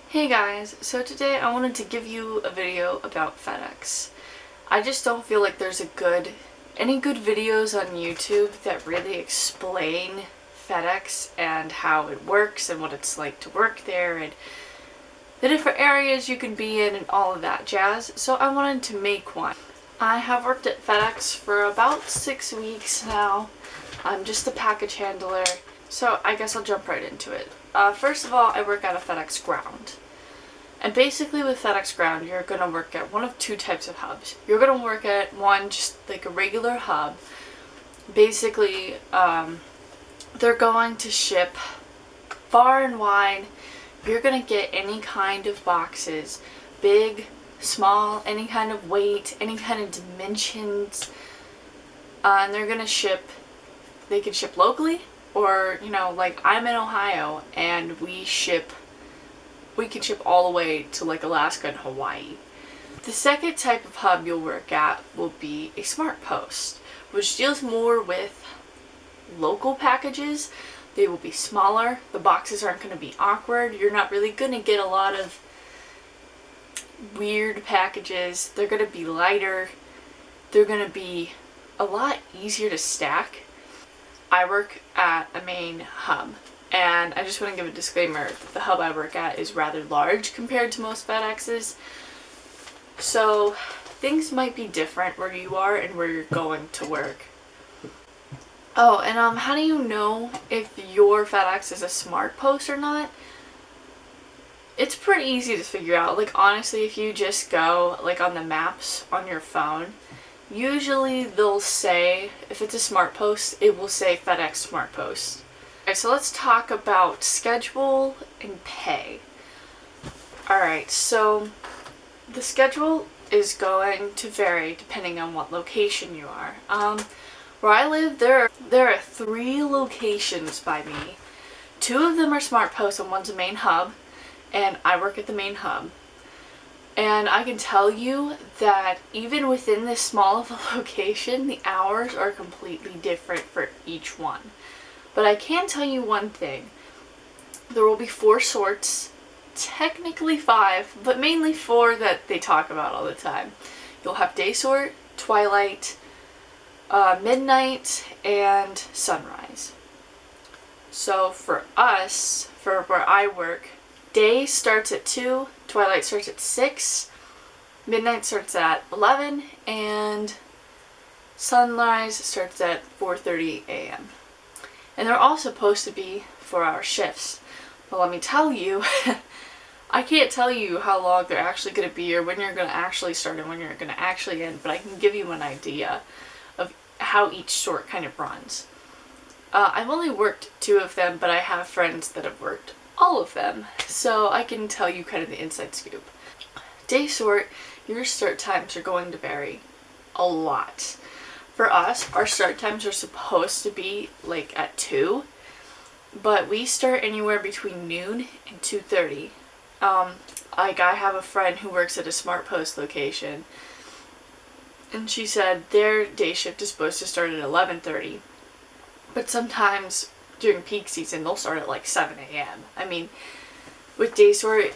Hey guys, so today I wanted to give you a video about Fedex. I just don't feel like there's any good videos on YouTube that really explain Fedex and how it works and what it's like to work there and the different areas you can be in and all of that jazz, so I wanted to make one. I have worked at Fedex for about 6 weeks now. I'm just a package handler, so I guess I'll jump right into it. First of all, I work at a FedEx ground. And basically with FedEx ground, you're going to work at one of two types of hubs. You're going to work at one, just like a regular hub. Basically, they're going to ship far and wide. You're going to get any kind of boxes, big, small, any kind of weight, any kind of dimensions. And they're going to ship, they can ship locally, or, like I'm in Ohio and we can ship all the way to like Alaska and Hawaii. The second type of hub you'll work at will be a smart post, which deals more with local packages. They will be smaller, the boxes aren't going to be awkward, you're not really going to get a lot of weird packages, they're going to be lighter, they're going to be a lot easier to stack. I work at a main hub, and I just want to give a disclaimer that the hub I work at is rather large compared to most FedExes. So things might be different where you are and where you're going to work. Oh, and how do you know if your FedEx is a smart post or not? It's pretty easy to figure out. Like honestly, if you just go like on the maps on your phone, usually they'll say, if it's a smart post, it will say FedEx Smart Post. Okay, so let's talk about schedule and pay. Alright, so the schedule is going to vary depending on what location you are. Where I live, there are 3 locations by me. 2 of them are smart posts and one's a main hub, and I work at the main hub. And I can tell you that even within this small of a location, the hours are completely different for each one. But I can tell you one thing. There will be 4 sorts, technically 5, but mainly 4 that they talk about all the time. You'll have day sort, twilight, midnight, and sunrise. So for us, for where I work, day starts at 2, twilight starts at 6, midnight starts at 11, and sunrise starts at 4:30 a.m. And they're all supposed to be 4-hour shifts. But let me tell you, I can't tell you how long they're actually going to be or when you're going to actually start and when you're going to actually end, but I can give you an idea of how each sort kind of runs. I've only worked 2 of them, but I have friends that have worked all of them, so I can tell you kind of the inside scoop. Day sort, your start times are going to vary a lot. For us, our start times are supposed to be like at 2, but we start anywhere between noon and 2:30. Like I have a friend who works at a smart post location, and she said their day shift is supposed to start at 11:30, but sometimes during peak season they'll start at like 7 a.m. I mean, with day sort,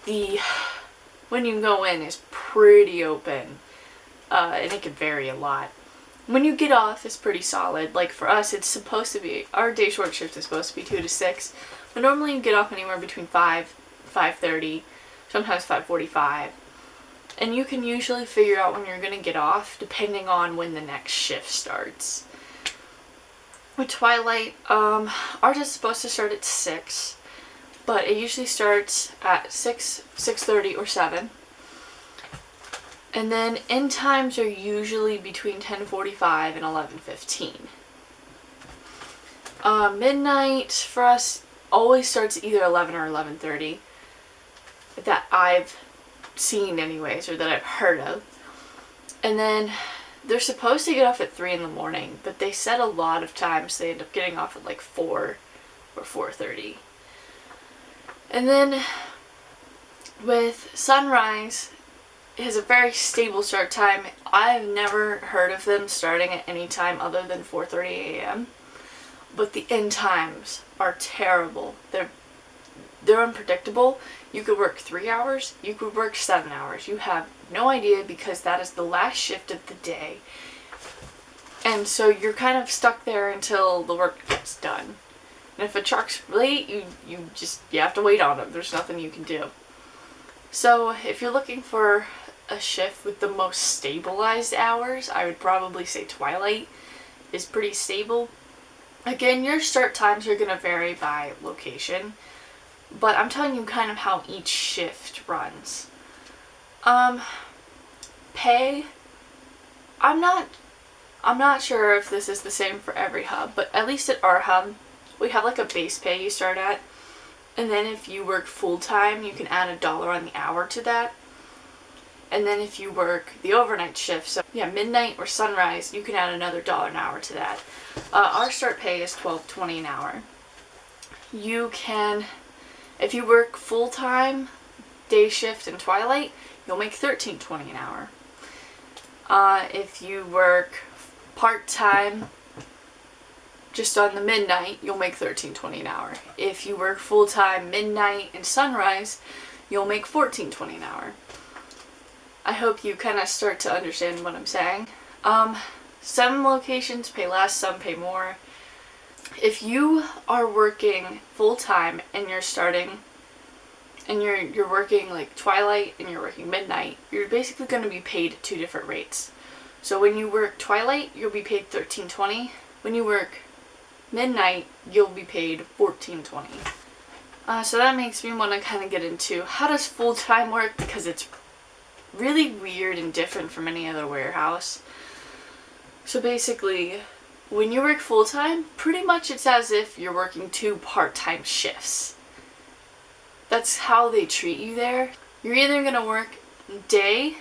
when you go in is pretty open, and it can vary a lot. When you get off, it's pretty solid. Like for us, it's supposed to be, our day short shift is supposed to be 2 to 6, but normally you get off anywhere between 5:30, sometimes 5:45, and you can usually figure out when you're going to get off depending on when the next shift starts. With twilight, ours is supposed to start at 6, but it usually starts at 6, 6:30, or 7. And then end times are usually between 10:45 and 11:15. Midnight for us always starts either 11 or 11:30. That I've seen anyways, or that I've heard of. And then they're supposed to get off at 3 in the morning, but they said a lot of times they end up getting off at like 4 or 4:30. And then with sunrise, it has a very stable start time. I've never heard of them starting at any time other than 4:30 a.m. But the end times are terrible. They're they're unpredictable. You could work 3 hours, you could work 7 hours. You have no idea because that is the last shift of the day. And so you're kind of stuck there until the work gets done. And if a truck's late, you have to wait on them. There's nothing you can do. So if you're looking for a shift with the most stabilized hours, I would probably say twilight is pretty stable. Again, your start times are going to vary by location, but I'm telling you kind of how each shift runs. Pay, I'm not sure if this is the same for every hub, but at least at our hub, we have like a base pay you start at, and then if you work full time, you can add $1 on the hour to that. And then if you work the overnight shift, so yeah, midnight or sunrise, you can add another $1 an hour to that. Our start pay is $12.20 an hour. You can, if you work full time, day shift and twilight, you'll make $13.20 an hour. If you work part time, just on the midnight, you'll make $13.20 an hour. If you work full time midnight and sunrise, you'll make $14.20 an hour. I hope you kind of start to understand what I'm saying. Some locations pay less, some pay more. If you are working full time and you're starting and you're working like twilight and you're working midnight, you're basically going to be paid at 2 different rates. So when you work twilight, you'll be paid $13.20. When you work midnight, you'll be paid $14.20. So that makes me want to kind of get into how does full time work, because it's really weird and different from any other warehouse. So basically, when you work full time, pretty much it's as if you're working 2 part-time shifts. That's how they treat you there. You're either going to work day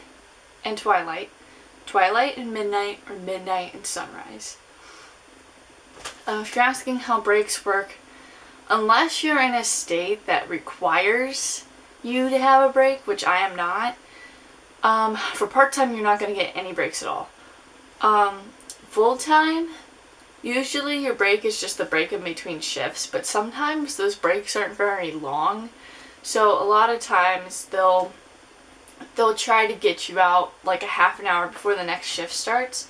and twilight, twilight and midnight, or midnight and sunrise. If you're asking how breaks work, unless you're in a state that requires you to have a break, which I am not, for part-time, you're not going to get any breaks at all. Full-time, usually your break is just the break in between shifts, but sometimes those breaks aren't very long. So a lot of times they'll try to get you out like a half an hour before the next shift starts.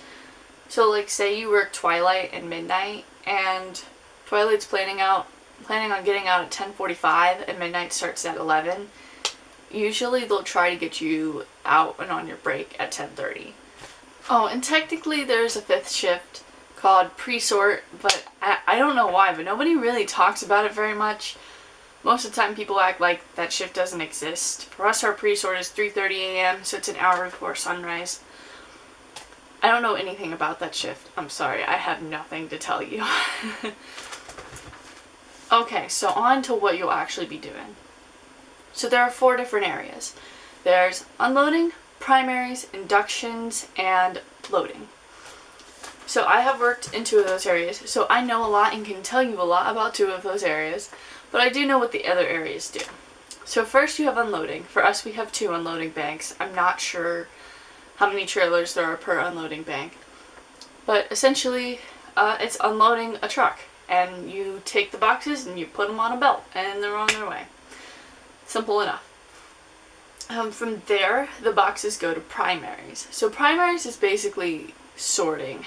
So like say you work twilight and midnight, and twilight's planning on getting out at 10:45 and midnight starts at 11. Usually they'll try to get you out and on your break at 10:30. Oh, and technically there's a 5th shift called pre-sort, but I don't know why, but nobody really talks about it very much. Most of the time people act like that shift doesn't exist. For us, our pre-sort is 3:30 a.m., so it's an hour before sunrise. I don't know anything about that shift. I'm sorry, I have nothing to tell you. Okay, so on to what you'll actually be doing. So there are 4 different areas. There's unloading, primaries, inductions, and loading. So I have worked in 2 of those areas, so I know a lot and can tell you a lot about 2 of those areas, but I do know what the other areas do. So first you have unloading. For us, we have 2 unloading banks. I'm not sure how many trailers there are per unloading bank, but essentially it's unloading a truck, and you take the boxes and you put them on a belt, and they're on their way. Simple enough. From there, the boxes go to primaries. So primaries is basically sorting.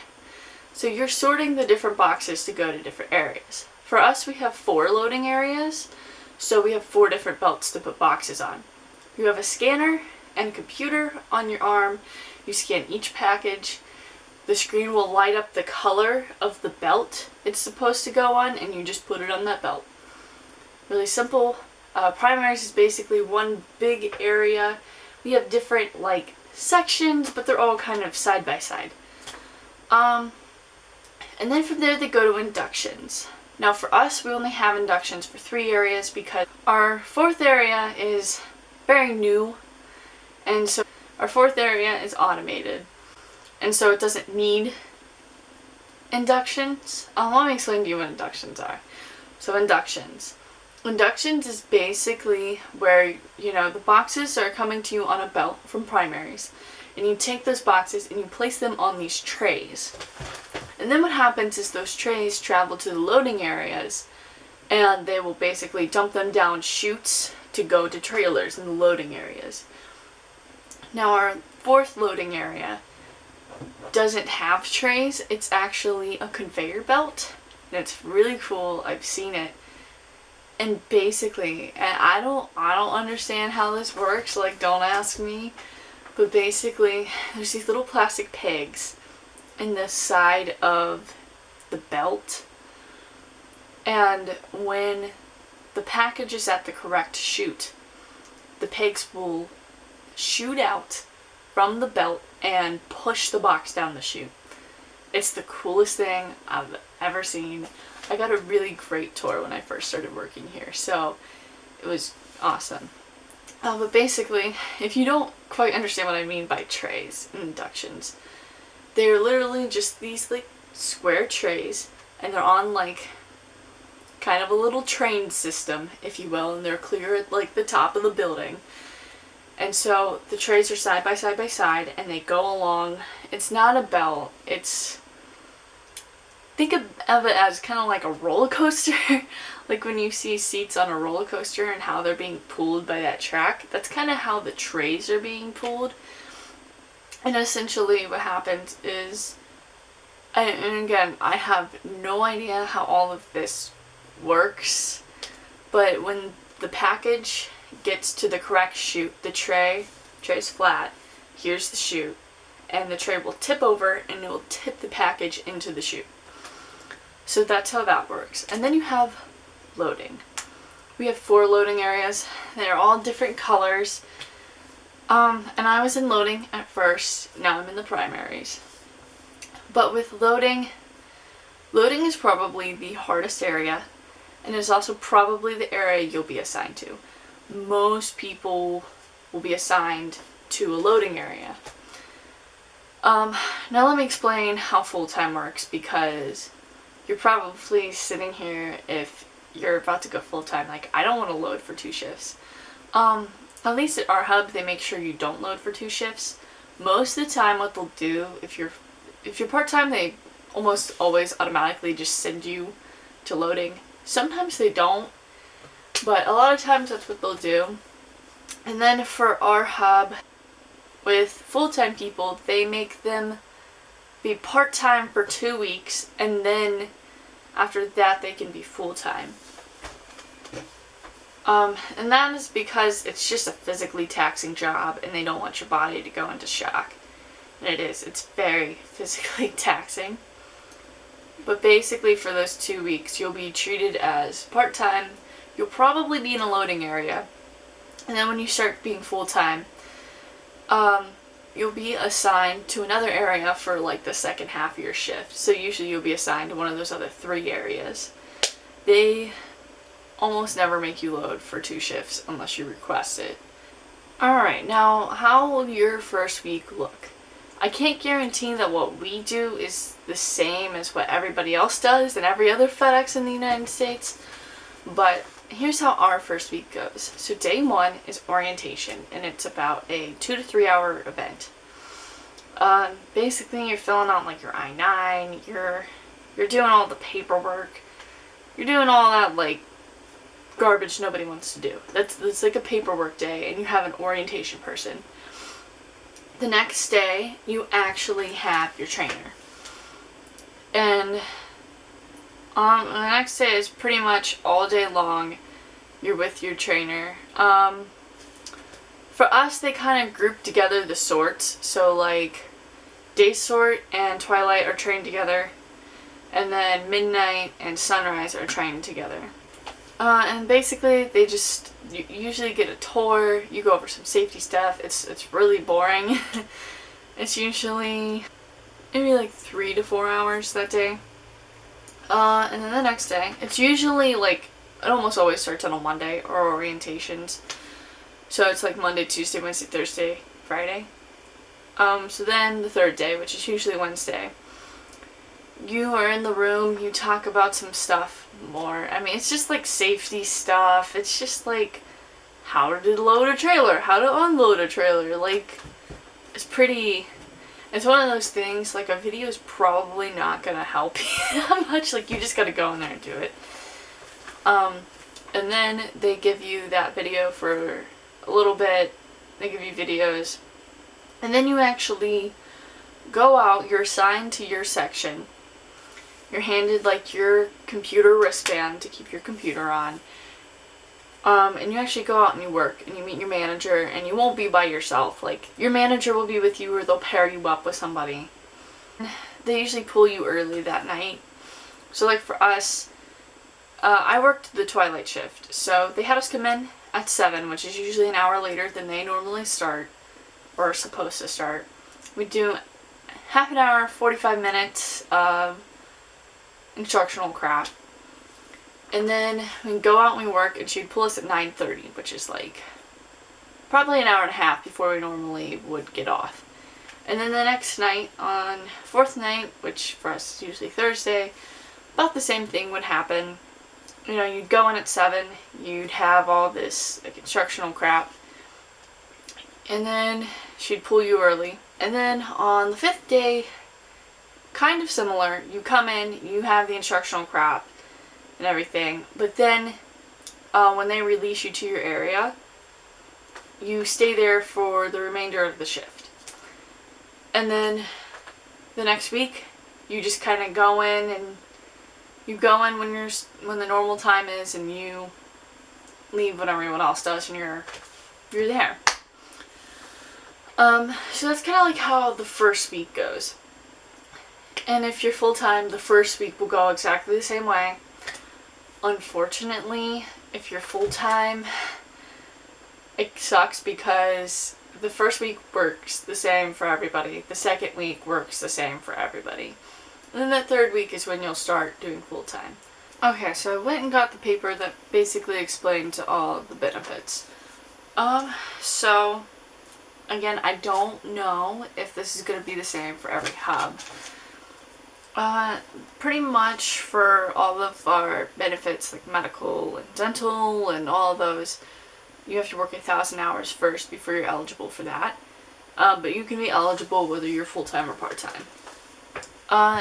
So you're sorting the different boxes to go to different areas. For us, we have 4 loading areas, so we have 4 different belts to put boxes on. You have a scanner and a computer on your arm. You scan each package. The screen will light up the color of the belt it's supposed to go on, and you just put it on that belt. Really simple. Primaries is basically one big area. We have different like sections, but they're all kind of side by side. And then from there they go to inductions. Now for us, we only have inductions for 3 areas because our 4th area is very new, and so our 4th area is automated, and so it doesn't need inductions. Let me explain to you what inductions are. So inductions. Inductions is basically where, the boxes are coming to you on a belt from primaries, and you take those boxes and you place them on these trays. And then what happens is those trays travel to the loading areas, and they will basically dump them down chutes to go to trailers in the loading areas. Now our fourth loading area doesn't have trays, it's actually a conveyor belt, and it's really cool. I've seen it. And basically, and I don't understand how this works, like don't ask me, but basically there's these little plastic pegs in the side of the belt, and when the package is at the correct chute, the pegs will shoot out from the belt and push the box down the chute. It's the coolest thing I've ever seen. I got a really great tour when I first started working here, so it was awesome. But basically, if you don't quite understand what I mean by trays and inductions, they're literally just these like square trays, and they're on like kind of a little train system, if you will, and they're clear at like the top of the building. And so the trays are side by side by side, and they go along. It's not a belt, it's, think of it as kind of like a roller coaster. Like when you see seats on a roller coaster and how they're being pulled by that track, that's kind of how the trays are being pulled. And essentially what happens is, and again, I have no idea how all of this works, but when the package gets to the correct chute, the tray's flat, here's the chute, and the tray will tip over and it will tip the package into the chute. So that's how that works. And then you have loading. We have 4 loading areas. They're all different colors. And I was in loading at first. Now I'm in the primaries. But with loading is probably the hardest area, and it's also probably the area you'll be assigned to. Most people will be assigned to a loading area. Now let me explain how full-time works, because you're probably sitting here, if you're about to go full-time, like, I don't want to load for 2 shifts. At least at our hub, they make sure you don't load for 2 shifts. Most of the time what they'll do, if you're part-time, they almost always automatically just send you to loading. Sometimes they don't, but a lot of times that's what they'll do. And then for our hub, with full-time people, they make them be part-time for 2 weeks, and then after that they can be full-time. And that is because it's just a physically taxing job, and they don't want your body to go into shock. And it's very physically taxing. But basically for those 2 weeks, you'll be treated as part-time. You'll probably be in a loading area. And then when you start being full-time, you'll be assigned to another area for like the second half of your shift. So usually you'll be assigned to one of those other 3 areas. They almost never make you load for 2 shifts unless you request it. Alright, now how will your first week look? I can't guarantee that what we do is the same as what everybody else does and every other FedEx in the United States, but here's how our first week goes. So day 1 is orientation, and it's about a 2 to 3 hour event. Basically you're filling out like your I-9, you're doing all the paperwork, you're doing all that like garbage nobody wants to do. That's like a paperwork day, and you have an orientation person. The next day you actually have your trainer, and the next day is pretty much all day long you're with your trainer. For us, they kind of group together the sorts, so like day sort and twilight are trained together, and then midnight and sunrise are trained together. And basically they just, you usually get a tour, you go over some safety stuff. It's really boring. It's usually maybe like 3 to 4 hours that day. And then the next day, it's usually like, it almost always starts on a Monday, or orientations. So it's like Monday, Tuesday, Wednesday, Thursday, Friday. So then the third day, which is usually Wednesday, you are in the room, you talk about some stuff more. I mean, it's just like safety stuff. It's just like how to load a trailer, how to unload a trailer. Like, it's one of those things, like a video is probably not gonna help you that much. Like, you just gotta go in there and do it. And then they give you that video for a little bit. They give you videos. And then you actually go out, you're assigned to your section. You're handed like your computer wristband to keep your computer on. And you actually go out and you work and you meet your manager, and you won't be by yourself. Like, your manager will be with you, or they'll pair you up with somebody. They usually pull you early that night. So like for us, I worked the twilight shift, so they had us come in at 7, which is usually an hour later than they normally start, or are supposed to start. We do half an hour, 45 minutes of instructional crap. And then we go out and we work, and she'd pull us at 9:30, which is like probably an hour and a half before we normally would get off. And then the next night, on 4th night, which for us is usually Thursday, about the same thing would happen. You know, you'd go in at 7, you'd have all this like instructional crap, and then she'd pull you early. And then on the 5th day, kind of similar, you come in, you have the instructional crap and everything, but then when they release you to your area, you stay there for the remainder of the shift. And then the next week, you just kind of go in, and you go in when the normal time is, and you leave when everyone else does, and you're there. So that's kind of like how the first week goes. And if you're full-time, the first week will go exactly the same way. Unfortunately, if you're full-time, it sucks because the first week works the same for everybody. The second week works the same for everybody. And then the third week is when you'll start doing full-time. Okay, so I went and got the paper that basically explains all of the benefits. So, again, I don't know if this is going to be the same for every hub. Pretty much for all of our benefits, like medical and dental and all of those, you have to work 1,000 hours first before you're eligible for that. But you can be eligible whether you're full-time or part-time.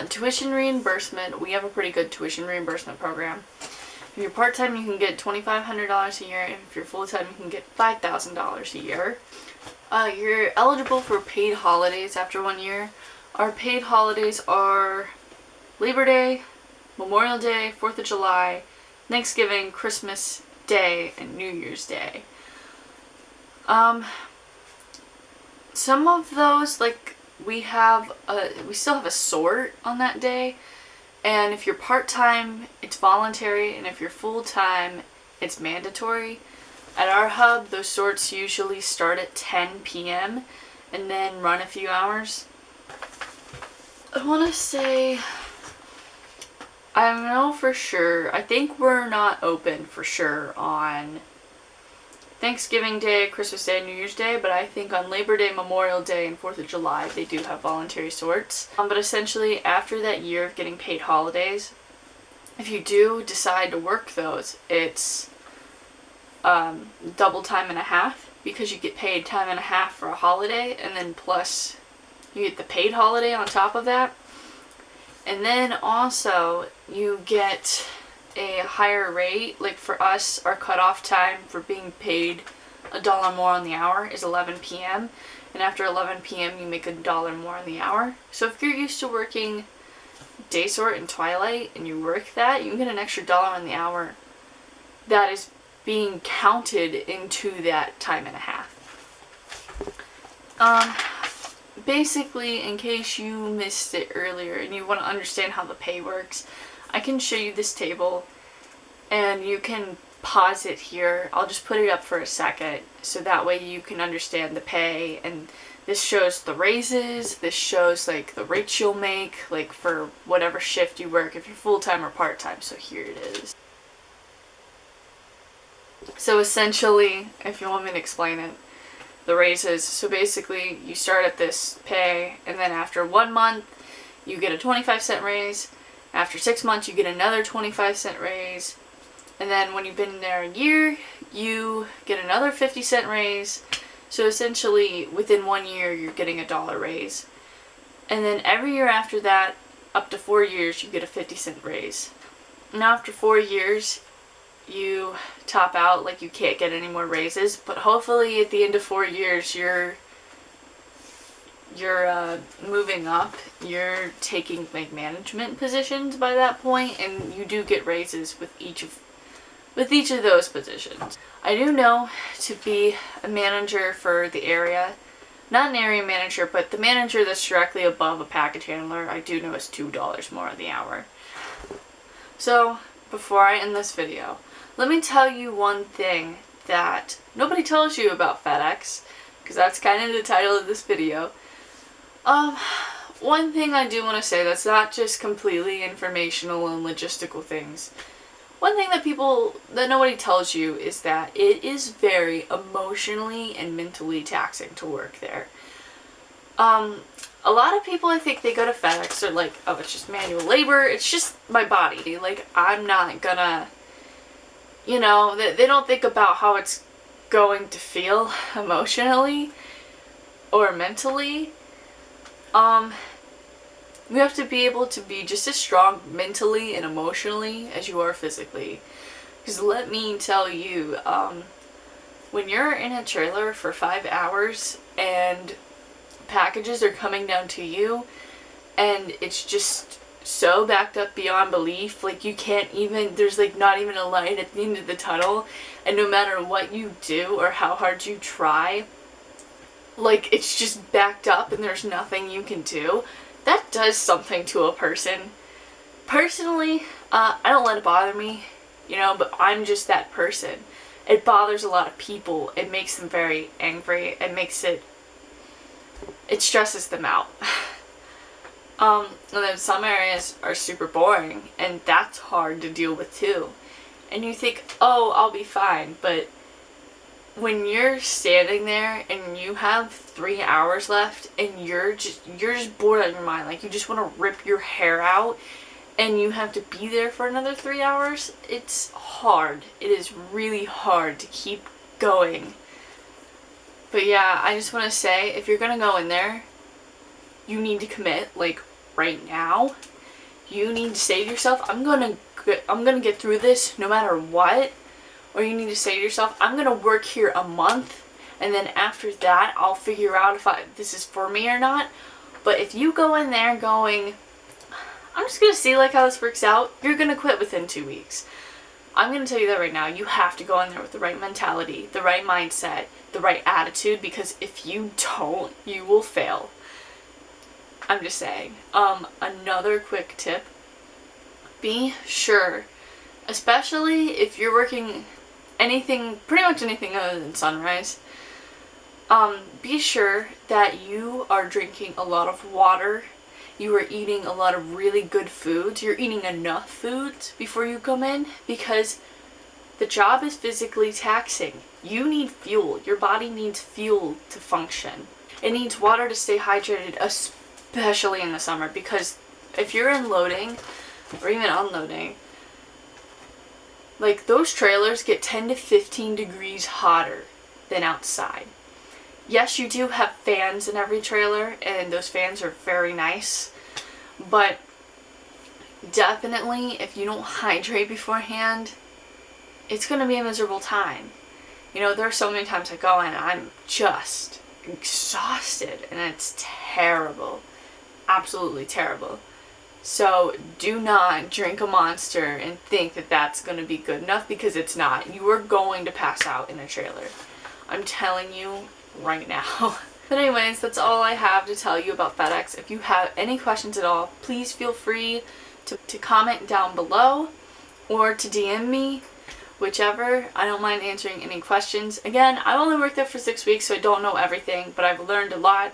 Tuition reimbursement, we have a pretty good tuition reimbursement program. If you're part-time, you can get $2,500 a year, and if you're full-time, you can get $5,000 a year. You're eligible for paid holidays after 1 year. Our paid holidays are Labor Day, Memorial Day, 4th of July, Thanksgiving, Christmas Day, and New Year's Day. Some of those, like, we still have a sort on that day, and if you're part-time, it's voluntary, and if you're full-time, it's mandatory. At our hub, those sorts usually start at 10 p.m. and then run a few hours. I want to say, I don't know for sure. I think we're not open for sure on Thanksgiving Day, Christmas Day, New Year's Day, but I think on Labor Day, Memorial Day, and 4th of July, they do have voluntary sorts. But essentially, after that year of getting paid holidays, if you do decide to work those, it's double time and a half, because you get paid time and a half for a holiday, and then plus you get the paid holiday on top of that. And then also you get a higher rate. Like for us, our cutoff time for being paid $1 more on the hour is 11 p.m. And after 11 p.m. you make $1 more on the hour. So if you're used to working day sort and twilight and you work that, you can get an extra $1 on the hour that is being counted into that time and a half. Basically, in case you missed it earlier and you want to understand how the pay works, I can show you this table and you can pause it here. I'll just put it up for a second so that way you can understand the pay. And this shows the raises, this shows like the rates you'll make, like for whatever shift you work, if you're full-time or part-time. So here it is. So essentially, if you want me to explain it, the raises, so basically you start at this pay, and then after 1 month you get a 25-cent raise. After 6 months you get another 25-cent raise, and then when you've been there a year you get another 50-cent raise. So essentially within 1 year you're getting $1 raise, and then every year after that, up to 4 years, you get a 50-cent raise. Now after 4 years you top out, like you can't get any more raises, but hopefully at the end of 4 years you're moving up, you're taking like management positions by that point, and you do get raises with each of those positions. I do know to be a manager for the area, not an area manager, but the manager that's directly above a package handler, I do know is $2 more an hour. So before I end this video, let me tell you one thing that nobody tells you about Fedex, because that's kind of the title of this video. One thing I do want to say that's not just completely informational and logistical things. One thing that nobody tells you is that it is very emotionally and mentally taxing to work there. A lot of people, I think, they go to FedEx, they're like, oh, it's just manual labor, it's just my body. Like, I'm not gonna, you know, they don't think about how it's going to feel emotionally or mentally. You have to be able to be just as strong mentally and emotionally as you are physically. Because let me tell you, when you're in a trailer for 5 hours and packages are coming down to you and it's just so backed up beyond belief, like you can't even, there's like not even a light at the end of the tunnel, and no matter what you do or how hard you try, like it's just backed up and there's nothing you can do. That does something to a person. Personally, I don't let it bother me, you know, but I'm just that person. It bothers a lot of people. It makes them very angry. It stresses them out. And then some areas are super boring, and that's hard to deal with too. And you think, oh, I'll be fine, but when you're standing there and you have 3 hours left and you're just bored out of your mind, like you just want to rip your hair out, and you have to be there for another 3 hours, it's hard. It is really hard to keep going. But yeah, I just want to say, if you're gonna go in there, you need to commit, like right now. You need to say to yourself, I'm gonna get through this no matter what. Or you need to say to yourself, I'm gonna work here a month, and then after that, I'll figure out if this is for me or not. But if you go in there going, I'm just gonna see like how this works out, you're gonna quit within 2 weeks. I'm gonna tell you that right now. You have to go in there with the right mentality, the right mindset, the right attitude, because if you don't, you will fail. I'm just saying. Another quick tip, be sure, especially if you're working pretty much anything other than sunrise, be sure that you are drinking a lot of water, you are eating a lot of really good foods, you're eating enough foods before you come in, because the job is physically taxing. You need fuel. Your body needs fuel to function. It needs water to stay hydrated, especially in the summer, because if you're in loading or even unloading, like those trailers get 10 to 15 degrees hotter than outside. Yes, you do have fans in every trailer, and those fans are very nice, but definitely if you don't hydrate beforehand, it's going to be a miserable time. You know, there are so many times I go in and I'm just exhausted, and it's terrible. Absolutely terrible. So do not drink a Monster and think that that's going to be good enough, because it's not. You are going to pass out in a trailer. I'm telling you right now. But anyways, that's all I have to tell you about Fedex. If you have any questions at all, please feel free to comment down below or to DM me, whichever. I don't mind answering any questions. Again, I've only worked there for 6 weeks, so I don't know everything, but I've learned a lot.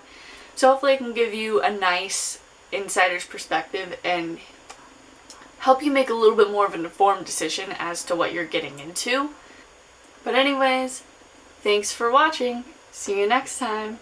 So hopefully I can give you a nice insider's perspective and help you make a little bit more of an informed decision as to what you're getting into. But anyways, thanks for watching. See you next time.